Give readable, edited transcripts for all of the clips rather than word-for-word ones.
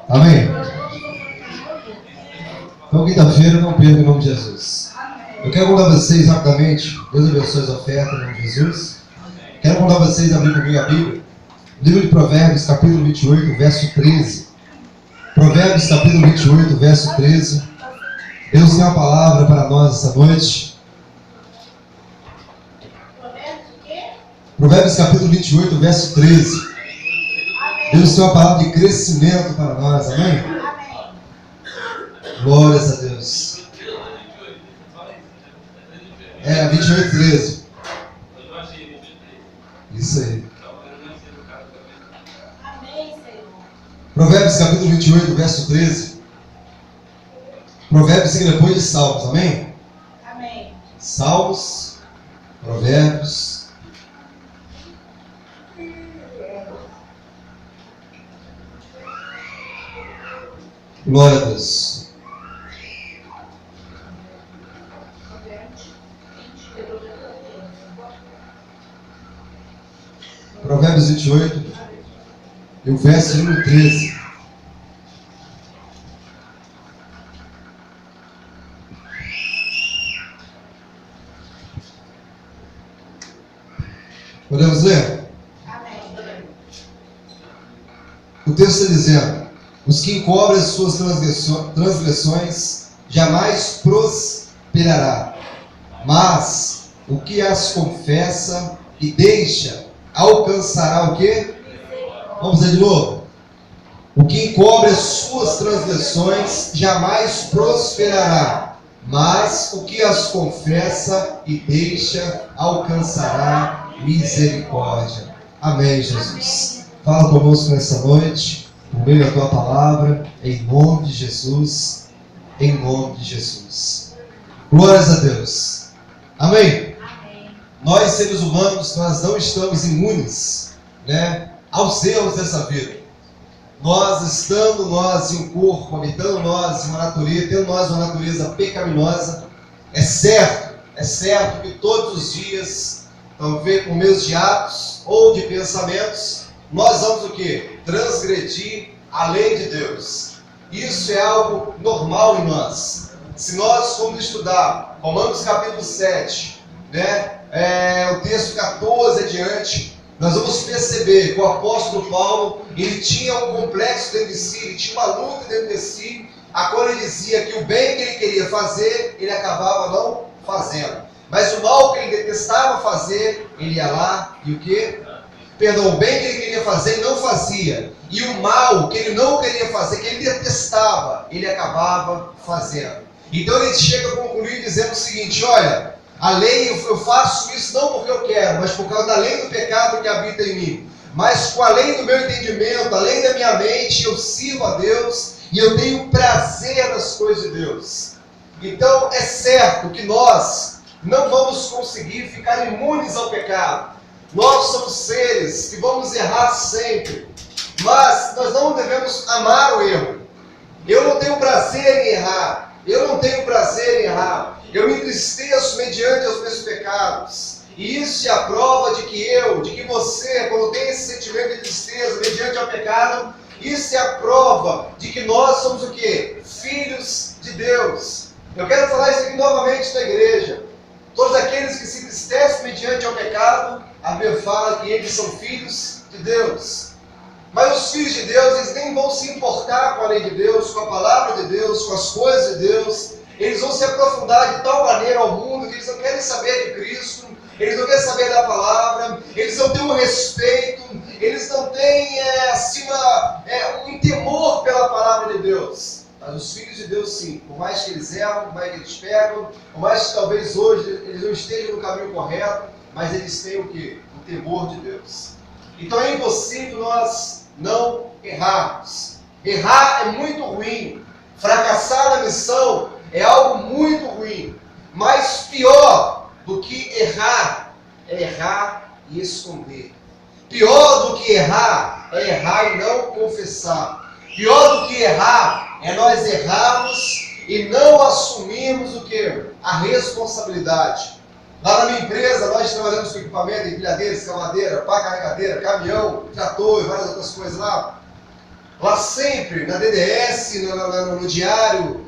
Amém? Então, quinta-feira, não perca em nome de Jesus. Eu quero contar a vocês rapidamente, Deus abençoe as ofertas em nome de Jesus. Quero contar a vocês, abrir comigo a Bíblia. Livro de Provérbios, capítulo 28, verso 13. Provérbios, capítulo 28, verso 13. Deus tem uma palavra para nós essa noite. Provérbios, capítulo 28, verso 13. Deus tem uma palavra de crescimento para nós, amém? Glórias a Deus. 28, 13. Isso aí. Provérbios capítulo 28, verso 13. Provérbios fica depois de Salmos, amém? Amém. Salmos, Provérbios. Glória a Deus. Provérbios 28 e o verso número 13. Podemos ler? Amém. O texto está dizendo: os que encobrem as suas transgressões jamais prosperará, mas o que as confessa e deixa alcançará o quê? Vamos dizer de novo. O que encobre as suas transgressões jamais prosperará, mas o que as confessa e deixa alcançará misericórdia. Amém, Jesus. Fala conosco nessa noite, por meio da tua palavra, em nome de Jesus, em nome de Jesus. Glórias a Deus. Amém. Nós, seres humanos, nós não estamos imunes, aos erros dessa vida. Estando nós em um corpo, habitando nós em uma natureza, tendo nós uma natureza pecaminosa, é certo que todos os dias, talvez por meio de atos ou de pensamentos, nós vamos o quê? Transgredir a lei de Deus. Isso é algo normal em nós. Se nós formos estudar Romanos capítulo 7, o texto 14 adiante, nós vamos perceber que o apóstolo Paulo, ele tinha um complexo dentro de si, ele tinha uma luta dentro de si, a qual ele dizia que o bem que ele queria fazer, ele acabava não fazendo. Mas o mal que ele detestava fazer, ele ia lá e o quê? O bem que ele queria fazer, ele não fazia. E o mal que ele não queria fazer, que ele detestava, ele acabava fazendo. Então ele chega a concluir dizendo o seguinte: olha, a lei, eu faço isso não porque eu quero, mas por causa da lei do pecado que habita em mim. Mas com a lei do meu entendimento, a lei da minha mente, eu sirvo a Deus e eu tenho prazer nas coisas de Deus. Então é certo que nós não vamos conseguir ficar imunes ao pecado. Nós somos seres que vamos errar sempre, mas nós não devemos amar o erro. Eu não tenho prazer em errar. Eu me entristeço mediante os meus pecados. E isso é a prova de que você, quando tem esse sentimento de tristeza mediante o pecado, isso é a prova de que nós somos o quê? Filhos de Deus. Eu quero falar isso aqui novamente na igreja. Todos aqueles que se entristecem mediante o pecado, a Bíblia fala que eles são filhos de Deus. Mas os filhos de Deus, eles nem vão se importar com a lei de Deus, com a palavra de Deus, com as coisas de Deus. Eles vão se aprofundar de tal maneira ao mundo que eles não querem saber de Cristo, eles não querem saber da palavra, eles não têm um respeito, eles não têm um temor pela palavra de Deus. Mas os filhos de Deus sim, por mais que eles erram, por mais que eles pecam, por mais que talvez hoje eles não estejam no caminho correto, mas eles têm o quê? O temor de Deus. Então é impossível nós não errarmos. Errar é muito ruim. Fracassar na missão é algo muito ruim. Mas pior do que errar é errar e esconder. Pior do que errar é errar e não confessar. Pior do que errar é nós errarmos e não assumirmos o quê? A responsabilidade. Lá na minha empresa, nós trabalhamos com equipamento, empilhadeira, escavadeira, pá carregadeira, caminhão, trator e várias outras coisas lá. Lá sempre, na DDS, no diário,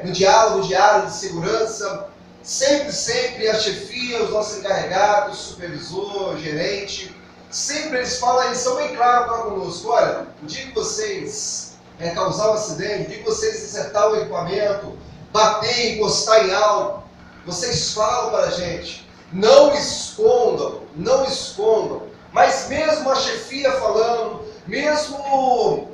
no diálogo diário de segurança, sempre a chefia, os nossos encarregados, supervisor, gerente, sempre eles falam, eles são bem claros para conosco: olha, o dia que vocês causar um acidente, o dia que vocês acertar o equipamento, bater, encostar em algo, vocês falam para a gente, não escondam, não escondam. Mas mesmo a chefia falando, mesmo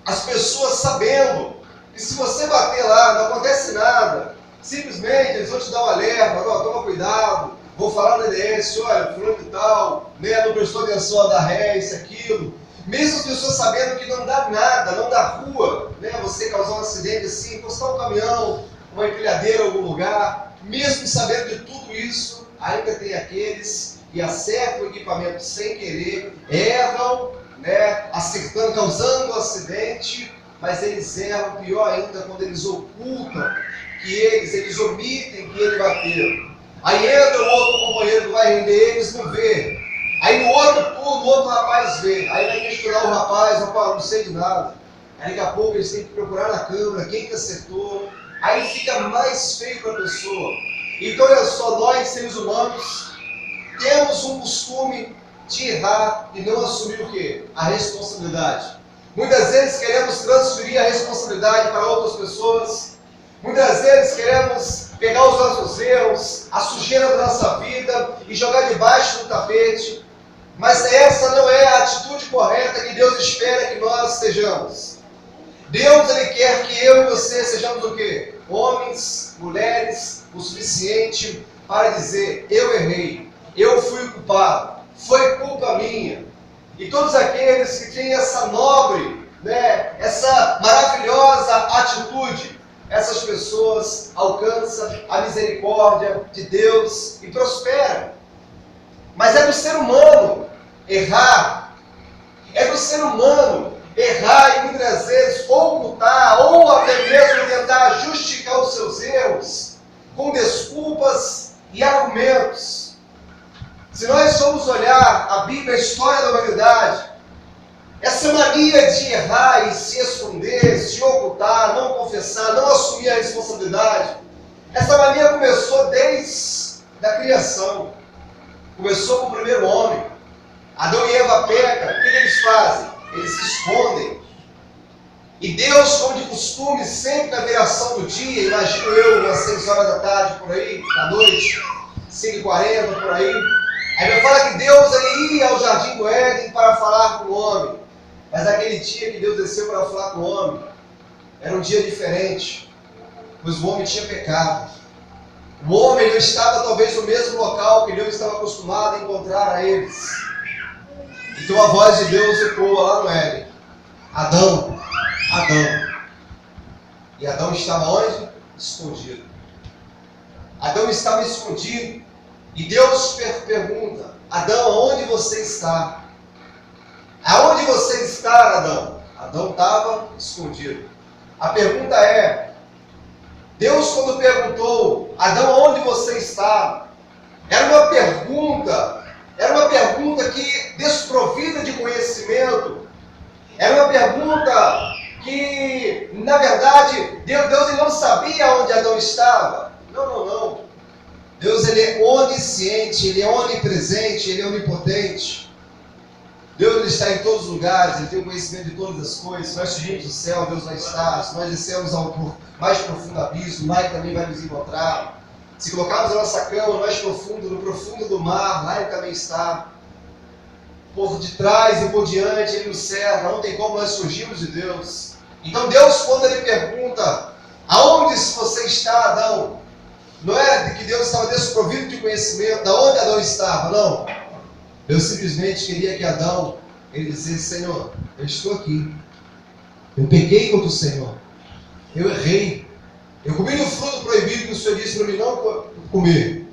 as pessoas sabendo que se você bater lá não acontece nada, simplesmente eles vão te dar um alerta: ó, toma cuidado, vou falar no EDS, olha, fulano e tal, né, não prestou atenção a dar ré, isso, aquilo. Mesmo as pessoas sabendo que não dá nada, não dá rua, né, você causar um acidente assim, encostar um caminhão, uma empilhadeira em algum lugar, mesmo sabendo de tudo isso, ainda tem aqueles que acertam o equipamento sem querer, erram, né, acertando, causando um acidente, mas eles erram pior ainda quando eles ocultam que eles omitem que ele bateu. Aí entra o outro companheiro que vai render eles, não vê. Aí no outro turno, o outro rapaz vê. Aí vai questionar o rapaz, não sei de nada. Aí daqui a pouco eles têm que procurar na câmera quem que acertou. Aí fica mais feio para a pessoa. Então olha só, nós seres humanos temos um costume de errar e não assumir o quê? A responsabilidade. Muitas vezes queremos transferir a responsabilidade para outras pessoas. Muitas vezes queremos pegar os nossos erros, a sujeira da nossa vida e jogar debaixo do tapete. Mas essa não é a atitude correta que Deus espera que nós sejamos. Deus, Ele quer que eu e você sejamos o quê? Homens, mulheres, o suficiente para dizer: eu errei, eu fui culpado, foi culpa minha. E todos aqueles que têm essa nobre, né, essa maravilhosa atitude, essas pessoas alcançam a misericórdia de Deus e prosperam. Mas é do ser humano errar. É do ser humano errar e muitas vezes ocultar ou até mesmo tentar justificar os seus erros com desculpas e argumentos. Se nós formos olhar a Bíblia, a história da humanidade, essa mania de errar e se esconder, se ocultar, não confessar, não assumir a responsabilidade, essa mania começou desde a criação. Começou com o primeiro homem. Adão e Eva pecam, o que eles fazem? Eles se escondem. E Deus, como de costume, sempre na viração do dia, imagino eu, umas 6 horas da tarde, por aí, da noite, 5h40, por aí vai falar que Deus ele ia ao jardim do Éden para falar com o homem. Mas aquele dia que Deus desceu para falar com o homem, era um dia diferente, pois o homem tinha pecado. O homem não estava talvez no mesmo local que Deus estava acostumado a encontrar a eles. Então a voz de Deus ecoa lá no Éden: Adão, Adão. E Adão estava onde? Escondido. Adão estava escondido. E Deus pergunta: Adão, aonde você está? Aonde você está, Adão? Adão estava escondido. A pergunta é: Deus, quando perguntou, Adão, aonde você está? Era uma pergunta que desprovida de conhecimento. Era uma pergunta que, na verdade, Deus ele não sabia onde Adão estava. Não. Deus ele é onisciente, ele é onipresente, ele é onipotente. Deus ele está em todos os lugares, ele tem o conhecimento de todas as coisas. Se nós subirmos do céu, Deus vai estar. Se nós descermos ao mais profundo abismo, lá ele também vai nos encontrar. Se colocarmos a nossa cama mais profundo, no profundo do mar, lá ele também está. Por detrás e por diante, ele nos cerca, não tem como nós fugirmos de Deus. Então Deus, quando ele pergunta: aonde você está, Adão? Não é de que Deus estava desprovido de conhecimento, de onde Adão estava, não. Deus simplesmente queria que Adão, ele dissesse: Senhor, eu estou aqui. Eu pequei contra o Senhor. Eu errei. Eu comi do fruto proibido que o Senhor disse para mim não comer.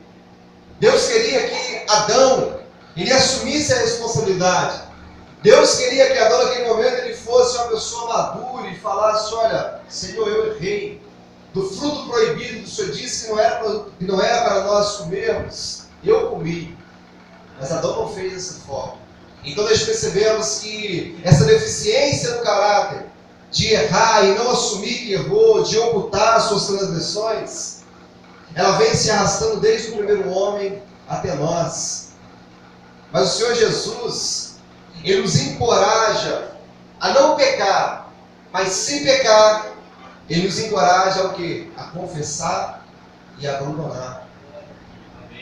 Deus queria que Adão, ele assumisse a responsabilidade. Deus queria que Adão, naquele momento, ele fosse uma pessoa madura e falasse: olha, Senhor, eu errei. Do fruto proibido que o Senhor disse que não era para nós comermos, eu comi. Mas Adão não fez dessa forma. Então nós percebemos que essa deficiência no caráter de errar e não assumir que errou, de ocultar suas transgressões, ela vem se arrastando desde o primeiro homem até nós. Mas o Senhor Jesus, Ele nos encoraja a não pecar, mas se pecar, Ele nos encoraja ao quê? A confessar e abandonar.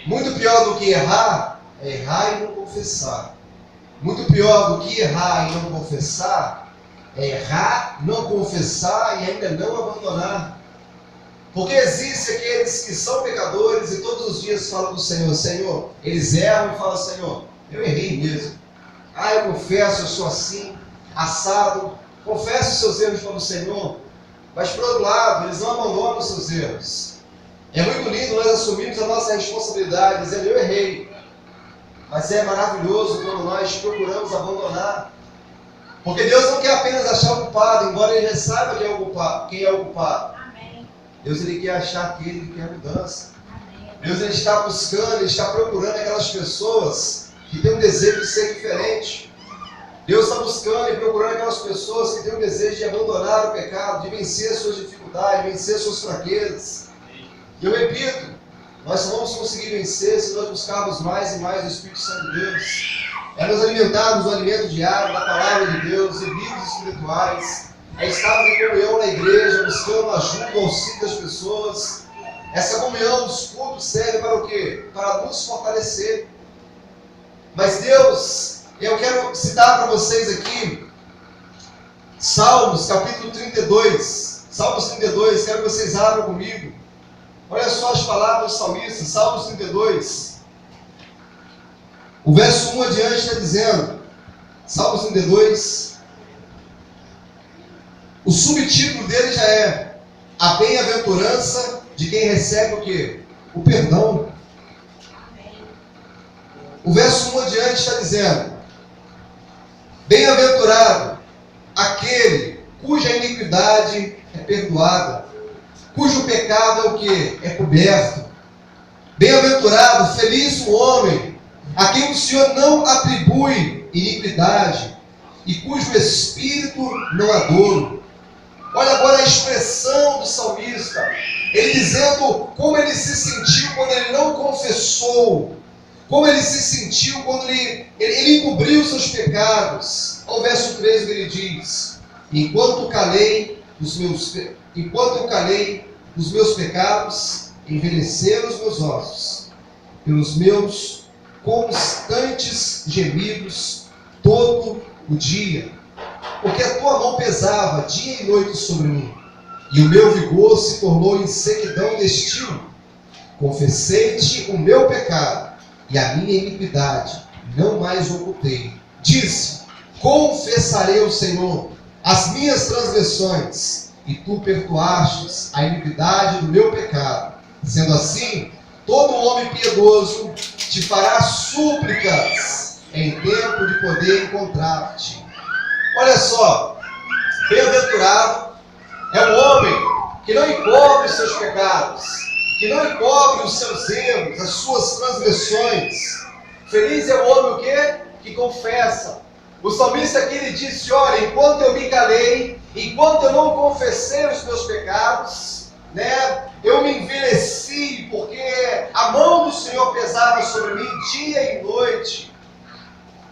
Muito pior do que errar, é errar e não confessar. Muito pior do que errar e não confessar, é errar, não confessar e ainda não abandonar. Porque existem aqueles que são pecadores e todos os dias falam do Senhor, Senhor, eles erram e falam, Senhor, eu errei mesmo. Eu confesso, eu sou assim, assado. Confesso os seus erros para o Senhor. Mas por outro lado, eles não abandonam os seus erros. É muito lindo nós assumirmos a nossa responsabilidade, dizendo, eu errei. Mas é maravilhoso quando nós procuramos abandonar. Porque Deus não quer apenas achar o culpado, embora Ele já saiba quem é o culpado. Amém. Deus Ele quer achar aquele que quer mudança. Amém. Deus Ele está buscando, Ele está procurando aquelas pessoas que têm um desejo de ser diferente. Deus está buscando e procurando aquelas pessoas que têm um desejo de abandonar o pecado, de vencer suas dificuldades, vencer suas fraquezas. E eu repito, nós só vamos conseguir vencer se nós buscarmos mais e mais o Espírito Santo de Deus. É nos alimentarmos do alimento diário, da palavra de Deus, de livros espirituais. É estarmos em comunhão na igreja, buscando ajuda, auxílio das pessoas. Essa comunhão dos cultos serve para o quê? Para nos fortalecer. Mas Deus, eu quero citar para vocês aqui Salmos capítulo 32. Salmos 32, quero que vocês abram comigo. Olha só as palavras do salmista, Salmos 32. O verso 1 adiante está dizendo, Salmos 32, o subtítulo dele já é a bem-aventurança de quem recebe o quê? O perdão. O verso 1 adiante está dizendo, bem-aventurado aquele cuja iniquidade é perdoada, cujo pecado é o quê? É coberto. Bem-aventurado, feliz o homem a quem o Senhor não atribui iniquidade e cujo espírito não há dolo. Olha agora a expressão do salmista, ele dizendo como ele se sentiu quando ele não confessou, como ele se sentiu quando ele encobriu seus pecados. Olha o verso 13 que ele diz, enquanto eu calei os meus pecados, envelheceram os meus ossos, pelos meus constantes gemidos todo o dia, porque a tua mão pesava dia e noite sobre mim, e o meu vigor se tornou em sequidão de estio. Confessei-te o meu pecado, e a minha iniquidade não mais ocultei. Disse, confessarei ao Senhor as minhas transgressões, e tu perdoastes a iniquidade do meu pecado. Sendo assim, todo homem piedoso te fará súplicas em tempo de poder encontrar-te. Olha só, bem-aventurado é o homem que não encobre os seus pecados, que não encobre os seus erros, as suas transgressões. Feliz é o homem o quê? Que confessa. O salmista aqui ele disse, olha, enquanto eu me calei, enquanto eu não confessei os meus pecados, eu me envelheci, porque a mão do Senhor pesava sobre mim dia e noite.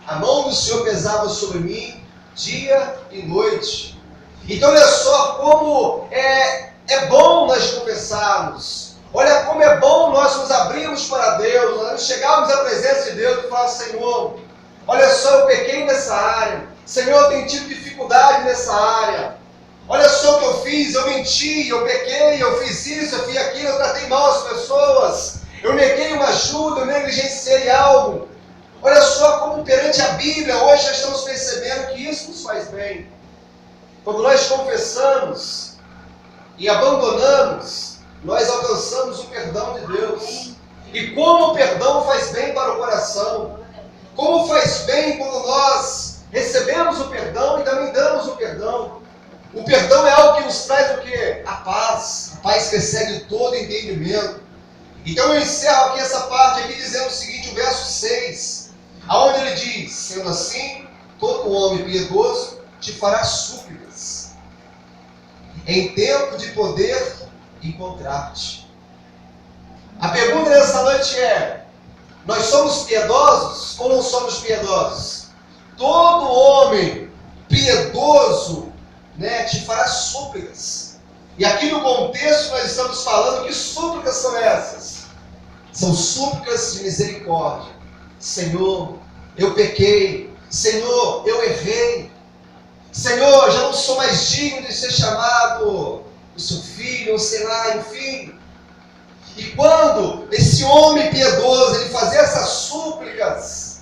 A mão do Senhor pesava sobre mim dia e noite. Então olha só como é bom nós confessarmos. Olha como é bom nós nos abrirmos para Deus, nós chegarmos à presença de Deus e falar, Senhor, olha só, eu pequei nessa área. Senhor, eu tenho tido dificuldade nessa área. Olha só o que eu fiz, eu menti, eu pequei, eu fiz isso, eu fiz aquilo, eu tratei mal as pessoas, eu neguei uma ajuda, eu negligenciei algo. Olha só como perante a Bíblia, hoje nós estamos percebendo que isso nos faz bem. Quando nós confessamos e abandonamos, nós alcançamos o perdão de Deus. E como o perdão faz bem para o coração, como faz bem quando nós recebemos o perdão e também damos o perdão. O perdão é algo que nos traz o quê? A paz que excede todo entendimento. Então eu encerro aqui essa parte aqui dizendo o seguinte, o verso 6, aonde ele diz, sendo assim, todo homem piedoso te fará súplicas. em tempo de poder encontrar-te. A pergunta nessa noite é: nós somos piedosos ou não somos piedosos? Todo homem piedoso, te fará súplicas. E aqui no contexto nós estamos falando, que súplicas são essas? São súplicas de misericórdia. Senhor, eu pequei. Senhor, eu errei. Senhor, já não sou mais digno de ser chamado o seu filho, ou sei lá, enfim. E quando esse homem piedoso, ele fazia essas súplicas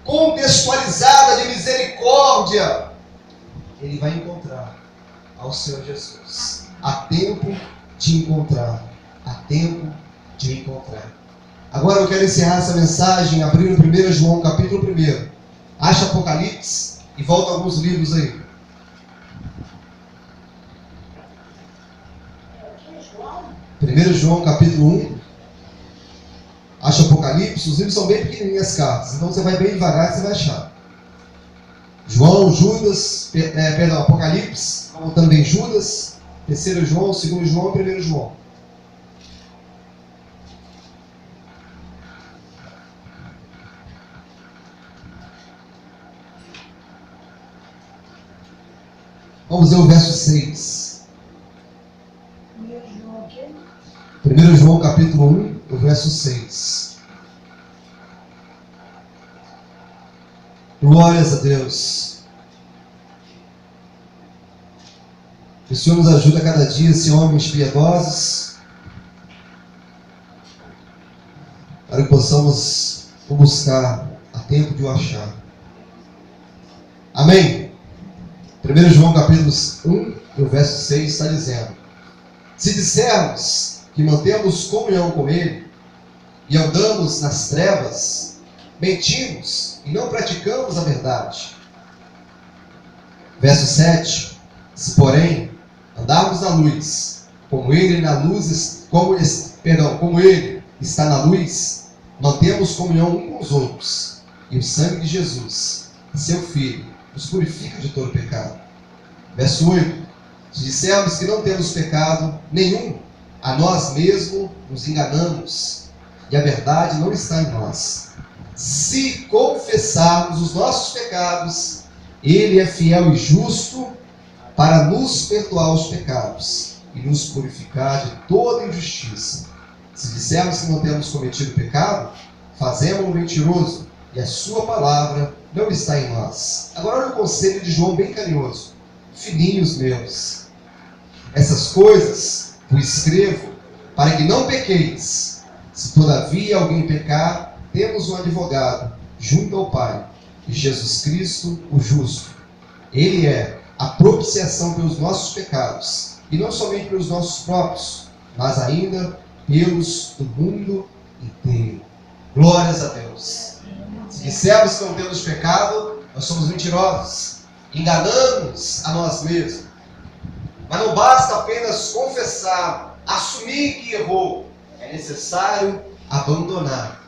contextualizadas de misericórdia, ele vai encontrar ao Senhor Jesus. Há tempo de encontrar. Há tempo de encontrar. Agora eu quero encerrar essa mensagem abrindo 1 João capítulo 1. Acha Apocalipse e volta alguns livros aí. 1 João capítulo 1. Acha Apocalipse. Os livros são bem pequenininhas as cartas, então você vai bem devagar que você vai achar. João, Judas, Apocalipse, como também Judas, 3 João, 2 João e 1 João. Vamos ver o verso 6. 1 João capítulo 1, o verso 6. Glórias a Deus. Que o Senhor nos ajude a cada dia a ser homens piedosos, para que possamos o buscar a tempo de o achar. Amém? 1 João capítulo 1, o verso 6 está dizendo: se dissermos que mantemos comunhão com Ele e andamos nas trevas, mentimos e não praticamos a verdade. Verso 7: se porém andarmos na luz, como Ele está na luz, mantemos comunhão um com os outros, e o sangue de Jesus, seu Filho, nos purifica de todo pecado. Verso 8: se dissermos que não temos pecado nenhum, a nós mesmos nos enganamos, e a verdade não está em nós. Se confessarmos os nossos pecados, Ele é fiel e justo para nos perdoar os pecados e nos purificar de toda injustiça. Se dissermos que não temos cometido pecado, fazemos-o mentiroso, e a sua palavra não está em nós. Agora olha o conselho de João bem carinhoso. Filhinhos meus, essas coisas vos escrevo para que não pequeis. Se todavia alguém pecar, temos um advogado junto ao Pai, Jesus Cristo, o justo. Ele é a propiciação pelos nossos pecados, e não somente pelos nossos próprios, mas ainda pelos do mundo inteiro. Glórias a Deus. Se dissermos que não temos pecado, nós somos mentirosos, enganamos a nós mesmos. Mas não basta apenas confessar, assumir que errou, é necessário abandonar.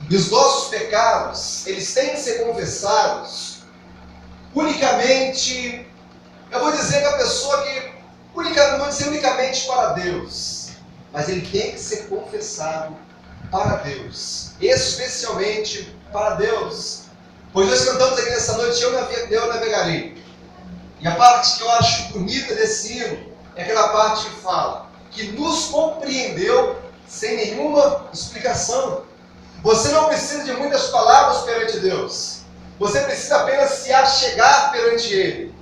E os nossos pecados, eles têm que ser confessados unicamente. Eu vou dizer que a pessoa que, não vou dizer unicamente para Deus, mas ele tem que ser confessado para Deus, especialmente para Deus. Pois nós cantamos aqui nessa noite, eu navegarei. E a parte que eu acho bonita desse hino é aquela parte que fala que nos compreendeu sem nenhuma explicação. Você não precisa de muitas palavras perante Deus. Você precisa apenas se achegar perante Ele.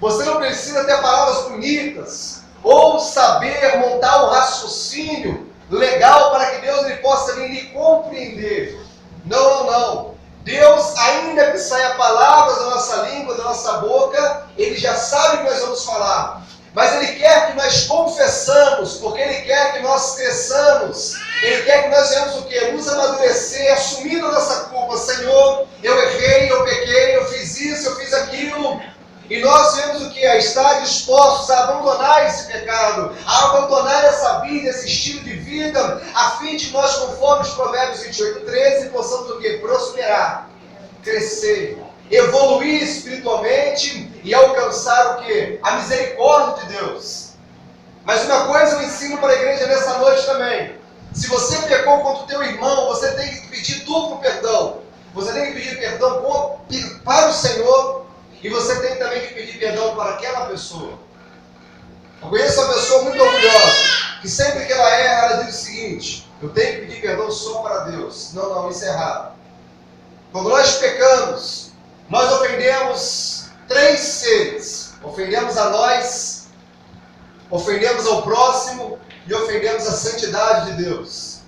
Você não precisa ter palavras bonitas ou saber montar um raciocínio legal para que Deus ele possa vir lhe compreender. Não. Deus, ainda que saia palavras da nossa língua, da nossa boca, Ele já sabe o que nós vamos falar. Mas Ele quer que nós confessamos, porque Ele quer que nós cresçamos. Ele quer que nós venhamos o quê? Nos amadurecer, assumindo a nossa culpa. Senhor, eu errei, eu pequei, eu fiz isso, eu fiz aquilo. E nós vemos o que? A estar dispostos a abandonar esse pecado, a abandonar essa vida, esse estilo de vida, a fim de nós, conforme os Provérbios 28:13, possamos o quê? Prosperar, crescer evoluir espiritualmente e alcançar o quê? A misericórdia de Deus. Mas uma coisa eu ensino para a igreja nessa noite também. Se você pecou contra o teu irmão, você tem que pedir duplo perdão. Você tem que pedir perdão para o Senhor e você tem também que pedir perdão para aquela pessoa. Eu conheço uma pessoa muito orgulhosa, que sempre que ela erra, ela diz o seguinte: eu tenho que pedir perdão só para Deus. Não, isso é errado. Quando nós pecamos, nós ofendemos 3 seres. Ofendemos a nós, ofendemos ao próximo e ofendemos a santidade de Deus.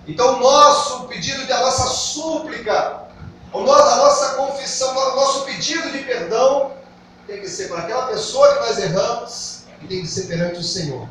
Então o nosso pedido, a nossa súplica, a nossa confissão, o nosso pedido de perdão tem que ser para aquela pessoa que nós erramos e tem que ser perante o Senhor.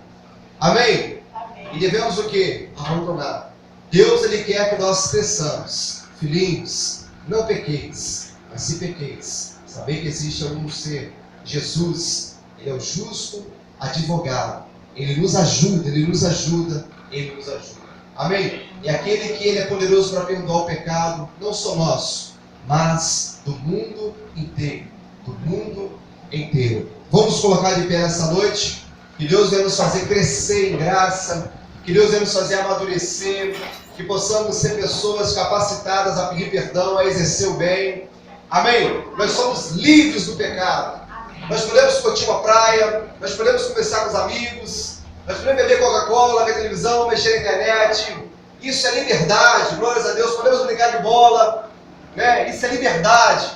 Amém? Amém. E devemos o quê? Abandonar. Deus, Ele quer que nós cresçamos. Filhinhos, não pequeis, mas se pequeis, saber que existe um ser, Jesus, Ele é o justo advogado. Ele nos ajuda, Ele nos ajuda, Ele nos ajuda. Amém? E aquele que Ele é poderoso para perdoar o pecado, não só nosso, mas do mundo inteiro. Do mundo inteiro. Vamos colocar de pé nessa noite. Que Deus venha nos fazer crescer em graça. Que Deus venha nos fazer amadurecer. Que possamos ser pessoas capacitadas a pedir perdão, a exercer o bem. Amém? Nós somos livres do pecado. Nós podemos curtir uma praia. Nós podemos conversar com os amigos. Nós podemos beber Coca-Cola, ver televisão, mexer na internet. Isso é liberdade. Glórias a Deus. Podemos brincar de bola. Né? Isso é liberdade.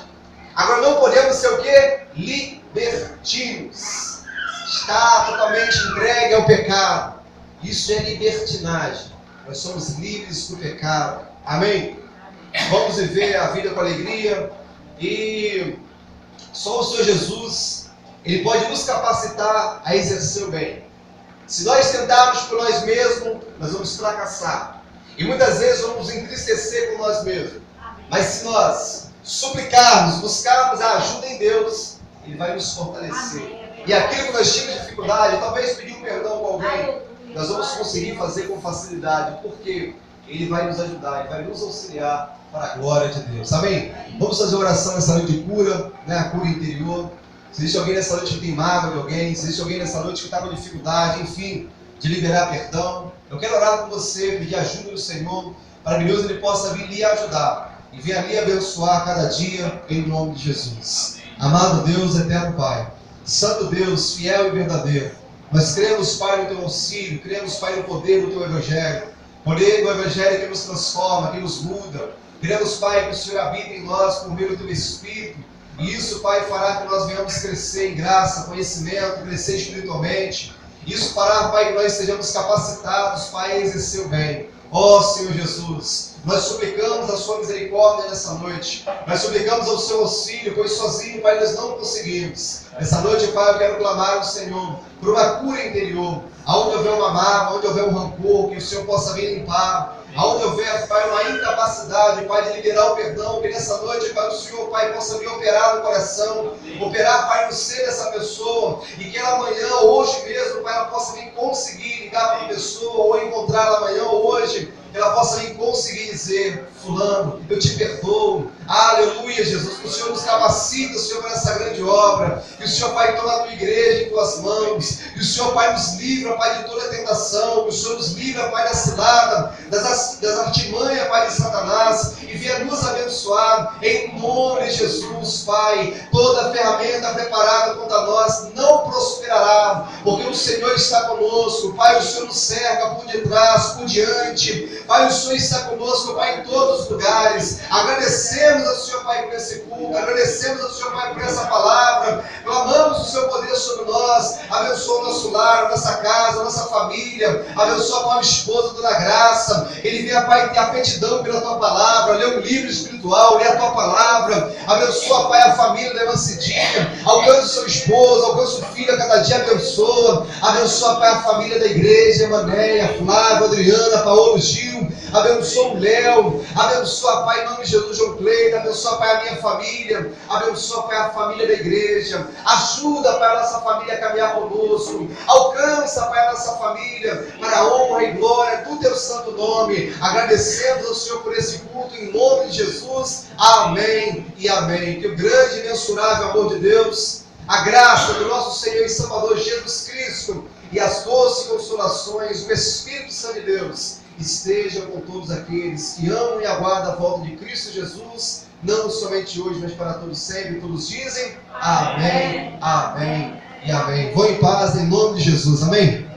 Agora não podemos ser o quê? Libertinos. Estar totalmente entregue ao pecado. Isso é libertinagem. Nós somos livres do pecado. Amém? Vamos viver a vida com alegria. E só o Senhor Jesus, Ele pode nos capacitar a exercer o bem. Se nós tentarmos por nós mesmos, nós vamos fracassar. E muitas vezes vamos entristecer com nós mesmos. Mas se nós suplicarmos, buscarmos a ajuda em Deus, Ele vai nos fortalecer. E aquilo que nós tínhamos dificuldade, talvez pedir um perdão com alguém, nós vamos conseguir fazer com facilidade, porque Ele vai nos ajudar, Ele vai nos auxiliar para a glória de Deus. Amém? Vamos fazer oração nessa noite de cura, né? A cura interior. Se existe alguém nessa noite que tem mágoa de alguém, se existe alguém nessa noite que está com dificuldade, enfim, de liberar perdão, eu quero orar com você, pedir ajuda do Senhor, para que Deus Ele possa vir lhe ajudar e venha lhe abençoar cada dia, em nome de Jesus. Amado Deus, eterno Pai, Santo Deus, fiel e verdadeiro, nós cremos, Pai, no Teu auxílio, cremos, Pai, no poder do Teu Evangelho, poder do Evangelho que nos transforma, que nos muda. Cremos, Pai, que o Senhor habita em nós por meio do Teu Espírito, e isso, Pai, fará que nós venhamos crescer em graça, conhecimento, crescer espiritualmente. Isso fará, Pai, que nós sejamos capacitados, Pai, a exercer o bem. Ó Senhor Jesus, nós suplicamos a Sua misericórdia nessa noite. Nós suplicamos ao Seu auxílio, pois sozinho, Pai, nós não conseguimos. Nessa noite, Pai, eu quero clamar ao Senhor por uma cura interior. Aonde houver uma mágoa, onde houver um rancor, que o Senhor possa vir limpar. Aonde houver, Pai, uma incapacidade, Pai, de liberar o perdão, que nessa noite, Pai, o Senhor, Pai, possa vir operar no coração, operar, Pai, no ser dessa pessoa, e que ela amanhã, hoje mesmo, Pai, ela possa vir conseguir ligar para a pessoa, ou encontrá-la amanhã ou hoje, que ela possa vir conseguir dizer: fulano, eu te perdoo. Aleluia, Jesus, que o Senhor nos capacita, Senhor, para essa grande obra, que o Senhor, Pai, toma a Tua igreja em Tuas mãos, que o Senhor, Pai, nos livra, Pai, de toda a tentação, que o Senhor nos livra, Pai, da cilada, das artimanhas, Pai, de Satanás, e venha nos abençoar, em nome de Jesus, Pai. Toda ferramenta preparada contra nós não prosperará, porque o Senhor está conosco, Pai. O Senhor nos cerca por detrás, por diante, Pai. O Senhor está conosco, Pai, em todos os lugares. Agradecemos ao Senhor, Pai, por esse culto, agradecemos ao Senhor, Pai, por essa palavra, clamamos o Seu poder sobre nós. Abençoa o nosso lar, a nossa casa, a nossa família, abençoa a nossa esposa, Dona Graça. Ele venha, Pai, ter aptidão pela Tua palavra, ler um livro espiritual, ler a Tua palavra. Abençoa, Pai, a família da irmã Cidinha, alcança o seu esposo, alcança o filho, a cada dia abençoa. Senhor. Abençoa, Pai, a família da igreja, Manéia, Flávio, Adriana, Paulo, Gil. Abençoa o Léo. Abençoa, Pai, em nome de Jesus, João Cleito. Abençoa, Pai, a minha família. Abençoa, Pai, a família da igreja. Ajuda, Pai, a nossa família a caminhar conosco. Alcança, Pai, a nossa família para a honra e glória do Teu santo nome. Agradecemos ao Senhor por esse culto em nome de Jesus. Amém e amém. Que o grande e imensurável amor de Deus, a graça do nosso Senhor e Salvador Jesus Cristo e as doces consolações do Espírito Santo de Deus estejam com todos aqueles que amam e aguardam a volta de Cristo Jesus, não somente hoje, mas para todos sempre. Todos dizem amém, amém e amém. Vão em paz em nome de Jesus. Amém.